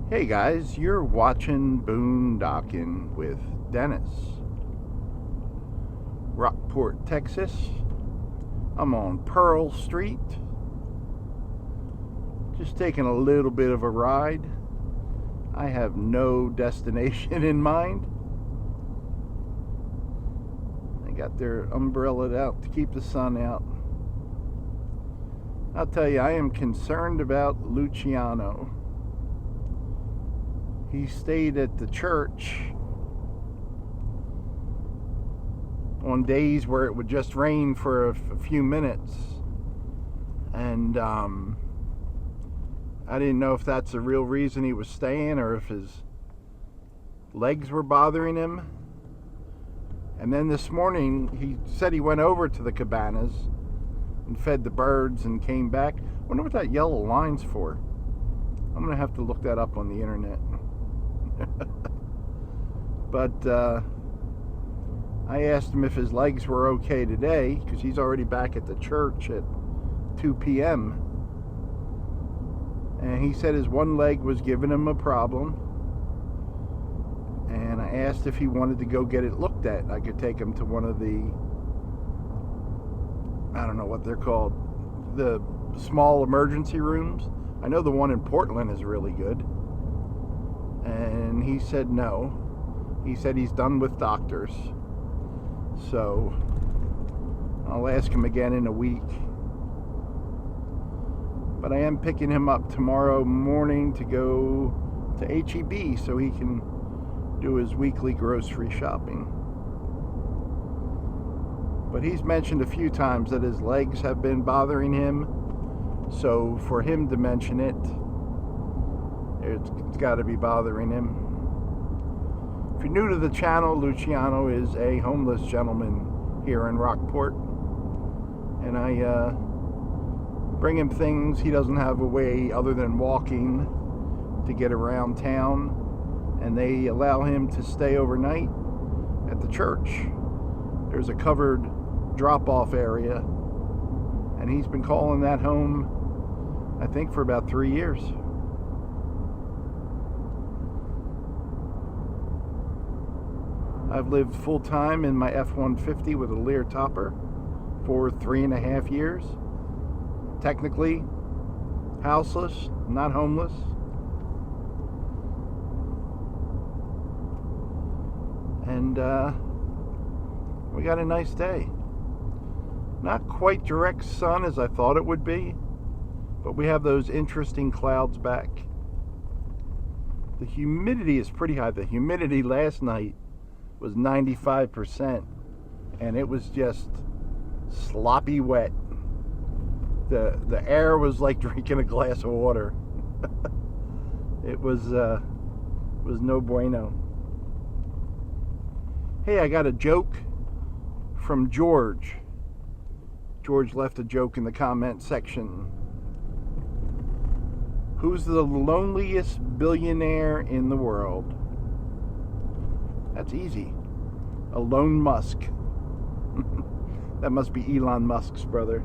Hey guys, you're watching Boondockin' with Dennis. Rockport, Texas. I'm on Pearl Street. Just taking a little bit of a ride. I have no destination in mind. They got their umbrella out to keep the sun out. I'll tell you, I am concerned about Luciano. He stayed at the church on days where it would just rain for a few minutes. And I didn't know if that's the real reason he was staying or if his legs were bothering him. And then this morning, he said he went over to the cabanas and fed the birds and came back. I wonder what that yellow line's for. I'm going to have to look that up on the internet. But I asked him if his legs were okay today, because he's already back at the church at 2 p.m. And he said his one leg was giving him a problem. And I asked if he wanted to go get it looked at. I could take him to one of the, I don't know what they're called, the small emergency rooms. I know the one in Portland is really good. And he said no. He said he's done with doctors. So I'll ask him again in a week. But I am picking him up tomorrow morning to go to HEB so he can do his weekly grocery shopping. But he's mentioned a few times that his legs have been bothering him. So for him to mention it, it's got to be bothering him. If you're new to the channel, Luciano is a homeless gentleman here in Rockport. And I bring him things. He doesn't have a way other than walking to get around town. And they allow him to stay overnight at the church. There's a covered drop-off area. And he's been calling that home, I think, for about 3 years. I've lived full-time in my F-150 with a Lear topper for 3.5 years. Technically houseless, not homeless. And we got a nice day. Not quite direct sun as I thought it would be, but we have those interesting clouds back. The humidity is pretty high. The humidity last night was 95%, and it was just sloppy wet. The air was like drinking a glass of water. It was no bueno. Hey, I got a joke from George. George left a joke in the comment section. Who's the loneliest billionaire in the world? That's easy. Elon Musk. That must be Elon Musk's brother.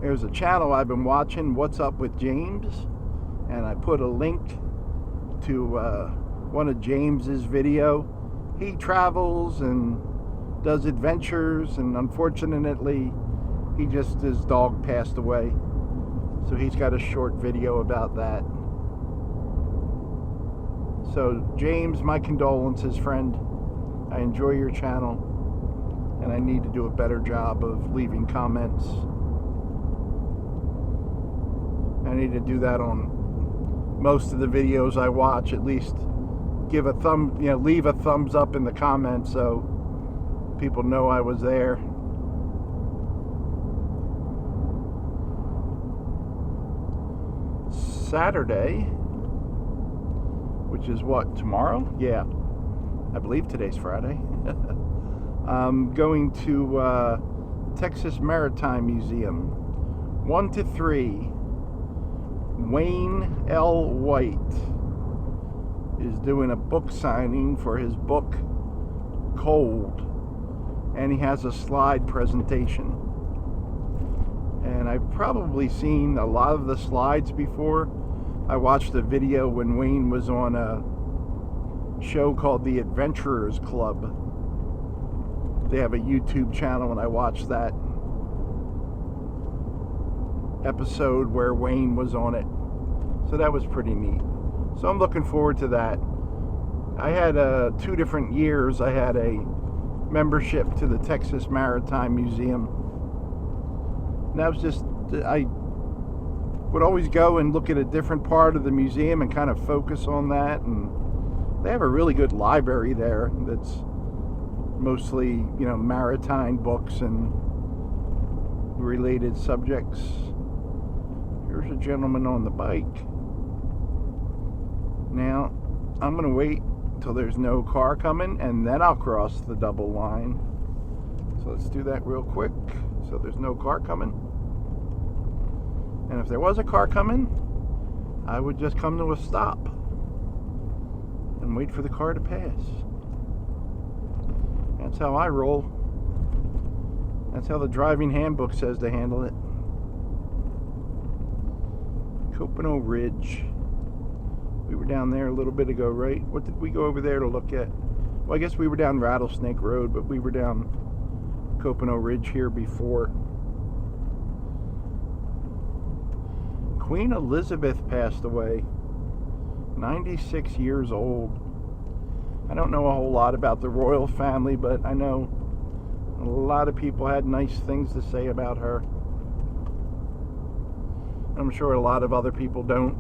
There's a channel I've been watching, What's Up with James, and I put a link to one of James's video. He travels and does adventures, and unfortunately his dog passed away, so he's got a short video about that. So James, my condolences, friend. I enjoy your channel, and I need to do a better job of leaving comments. I need to do that on most of the videos I watch. At least give a leave a thumbs up in the comments so people know I was there. Saturday, which is what, tomorrow? Yeah, I believe today's Friday. I'm going to Texas Maritime Museum. 1 to 3. Wayne L. White is doing a book signing for his book Cold, and he has a slide presentation. And I've probably seen a lot of the slides before. I watched a video when Wayne was on a show called The Adventurers Club. They have a YouTube channel, and I watched that episode where Wayne was on it. So that was pretty neat. So I'm looking forward to that. I had 2 different years. I had a membership to the Texas Maritime Museum. And that was just, I would always go and look at a different part of the museum and kind of focus on that. And they have a really good library there that's mostly, maritime books and related subjects. Here's a gentleman on the bike. Now, I'm going to wait until there's no car coming, and then I'll cross the double line. So let's do that real quick. So there's no car coming. And if there was a car coming, I would just come to a stop and wait for the car to pass. That's how I roll. That's how the driving handbook says to handle it. Copano Ridge. We were down there a little bit ago, right? What did we go over there to look at? Well, I guess we were down Rattlesnake Road, but we were down Copano Ridge here before. Queen Elizabeth passed away. 96 years old. I don't know a whole lot about the royal family, but I know a lot of people had nice things to say about her. I'm sure a lot of other people don't.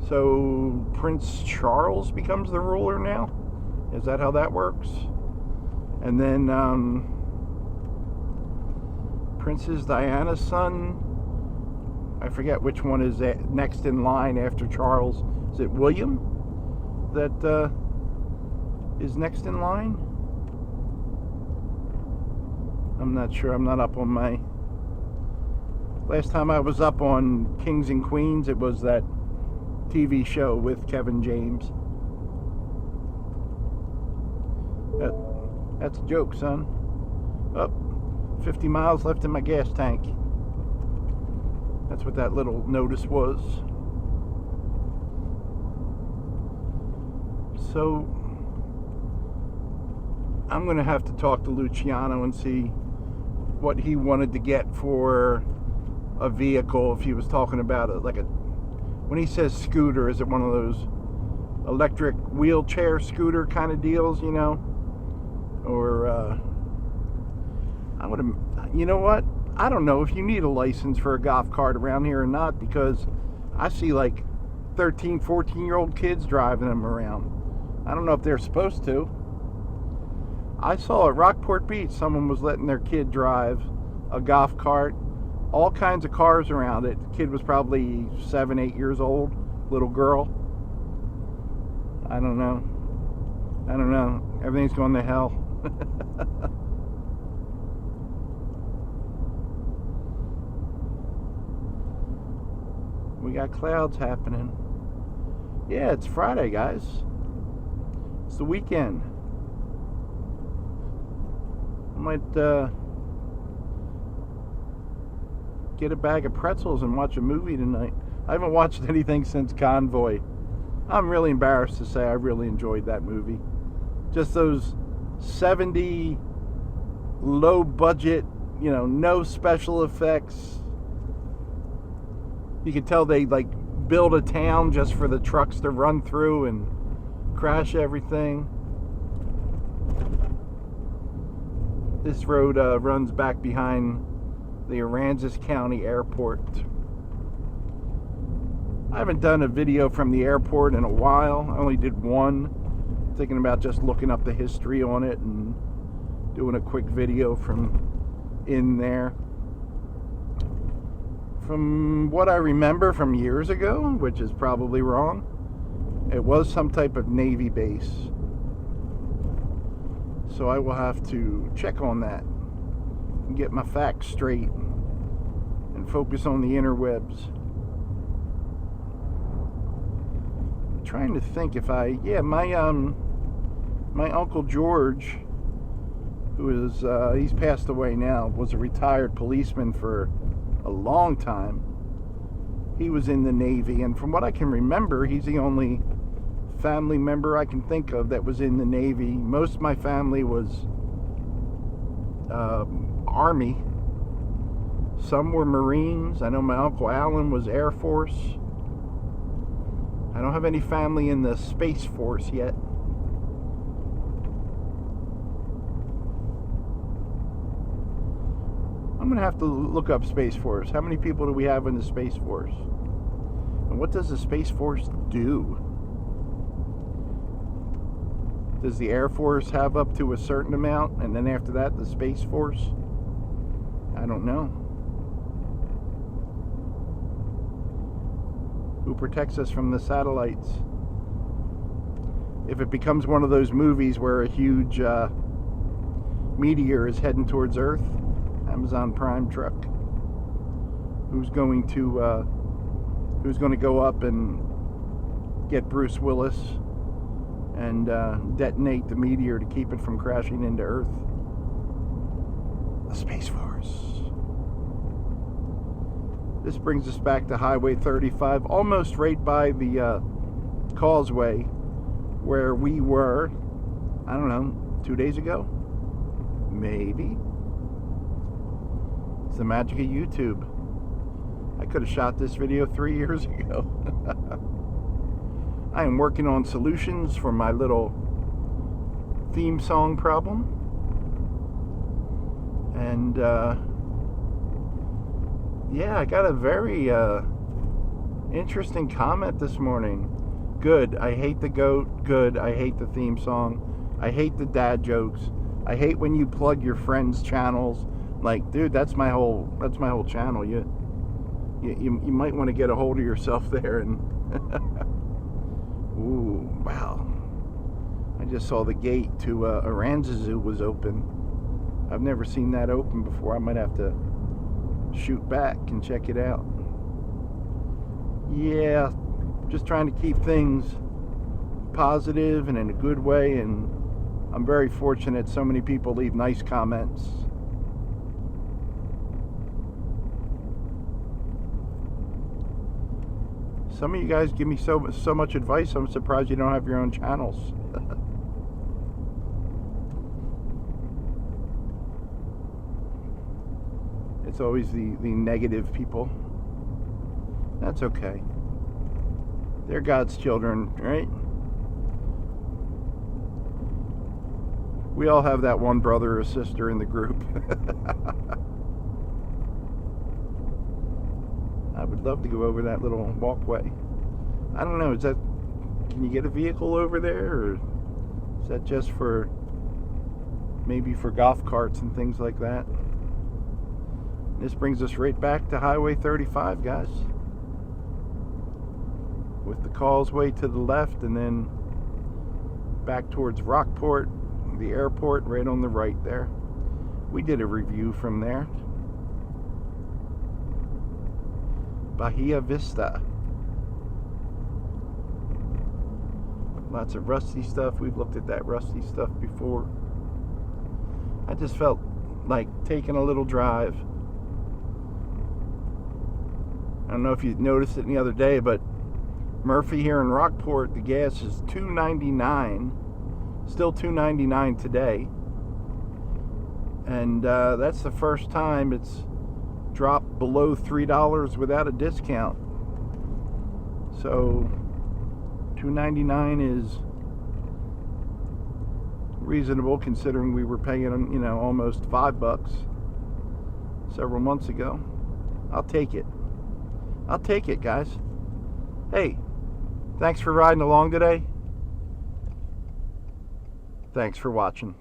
So Prince Charles becomes the ruler now? Is that how that works? And then Princess Diana's son, I forget which one is next in line after Charles. Is it William that is next in line? I'm not sure. I'm not up on my... Last time I was up on Kings and Queens, it was that TV show with Kevin James. That's a joke, son. Up, 50 miles left in my gas tank. That's what that little notice was. So I'm gonna have to talk to Luciano and see what he wanted to get for a vehicle. If he was talking about it, like a, when he says scooter, is it one of those electric wheelchair scooter kind of deals, or I would have, you know what? I don't know if you need a license for a golf cart around here or not, because I see like 13, 14-year-old kids driving them around. I don't know if they're supposed to. I saw at Rockport Beach, someone was letting their kid drive a golf cart. All kinds of cars around it. The kid was probably 7, 8 years old. Little girl. I don't know. Everything's going to hell. We got clouds happening. Yeah, it's Friday, guys. It's the weekend. I might get a bag of pretzels and watch a movie tonight. I haven't watched anything since Convoy. I'm really embarrassed to say I really enjoyed that movie. Just those 70 low budget, no special effects. You could tell they like build a town just for the trucks to run through and crash everything. This road runs back behind the Aransas County Airport. I haven't done a video from the airport in a while. I only did one. Thinking about just looking up the history on it and doing a quick video from in there. From what I remember from years ago, which is probably wrong, it was some type of Navy base. So I will have to check on that and get my facts straight and focus on the interwebs. I'm trying to think if my Uncle George, who is, he's passed away now, was a retired policeman for a long time. He was in the Navy, and from what I can remember, he's the only family member I can think of that was in the Navy. Most of my family was Army. Some were Marines. I know my Uncle Alan was Air Force. I don't have any family in the Space Force yet. I'm going to have to look up Space Force. How many people do we have in the Space Force? And what does the Space Force do? Does the Air Force have up to a certain amount, and then after that, the Space Force? I don't know. Who protects us from the satellites? If it becomes one of those movies where a huge meteor is heading towards Earth, Amazon Prime truck, who's going to go up and get Bruce Willis and detonate the meteor to keep it from crashing into Earth? The Space Force. This brings us back to Highway 35, almost right by the causeway where we were, I don't know, 2 days ago? Maybe. It's the magic of YouTube. I could have shot this video 3 years ago. I am working on solutions for my little theme song problem. And, yeah, I got a very interesting comment this morning. Good, I hate the goat. Good, I hate the theme song. I hate the dad jokes. I hate when you plug your friends' channels. Like, dude, that's my whole channel. You might want to get a hold of yourself there. And ooh, wow! I just saw the gate to Aransas Zoo was open. I've never seen that open before. I might have to shoot back and check it out. Yeah, just trying to keep things positive and in a good way, and I'm very fortunate so many people leave nice comments. Some of you guys give me so much advice, I'm surprised you don't have your own channels. It's always the negative people. That's okay. They're God's children, right? We all have that one brother or sister in the group. I would love to go over that little walkway. I don't know, can you get a vehicle over there, or is that just for, maybe for golf carts and things like that? This brings us right back to Highway 35, guys. With the causeway to the left, and then back towards Rockport, the airport right on the right there. We did a review from there. Bahia Vista. Lots of rusty stuff. We've looked at that rusty stuff before. I just felt like taking a little drive. I don't know if you noticed it the other day, but Murphy here in Rockport, the gas is $2.99. Still $2.99 today. And that's the first time it's dropped below $3 without a discount. So $2.99 is reasonable considering we were paying, almost $5 several months ago. I'll take it. I'll take it, guys. Hey, thanks for riding along today. Thanks for watching.